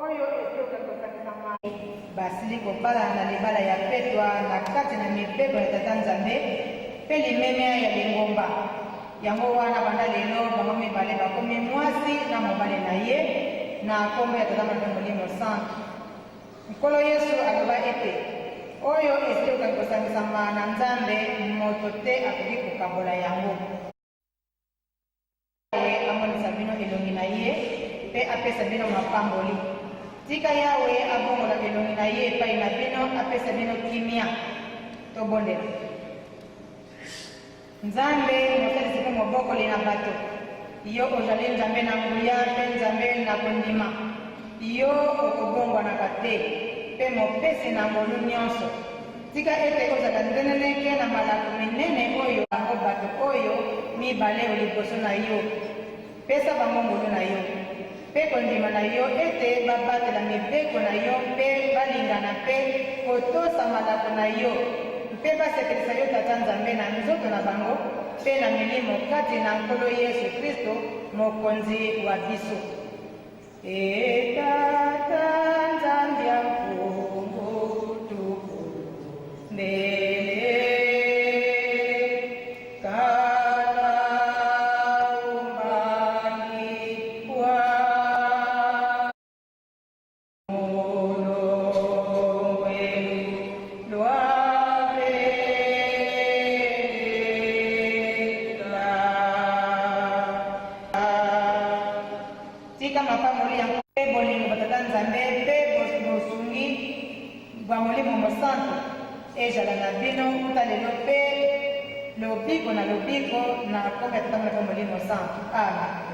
oyo esoka kosakisama basili kobala na libala ya petwa na kati na mibeko ya tata nzambe mpe limemea ya lingomba. Yango wana banda lelo bango mibale bakomi mwasi na mobali na ye na kombo ya tata na Molimo Santo. Nkolo Yesu aloba ete oyo esoka kosakisama na nzambe moto te akoki kokabola yango. Amonisa bino elongi na ye mpe apesa bino mapamboli. Tika Yawe abongola elongi na ye epai na bino apesa bino kimia tobondela. Nzambe mosalisi mpe mobokoli na bato, yo ozali nzambe na nguya mpe nzambe na kondima. Yo okobongwanaka te mpe mopesi na ngolu nyonso. Tika ete ozala nzeneleke na malako minene oyo bango bato oyo mibale liboso na yo. Pesa bango ngolu na yo mpe kondima na yo ete babatela mibeko na yo mpe balingana mpe kotosa malako na yo mpe basekelisa yo tata nzambe na nzoto na bango mpe na milimo kati na nkolo Yesu Kristo mokonzi wa biso. Tata nzambe ya Kongo tika mapamoli yango mpe bolingo batata nzambe mpe bosungi bwa Molimo Santo ezala na bino kuta lelo mpe lobiko na lobiko na kombo ya tata Molimo Santo. Amen.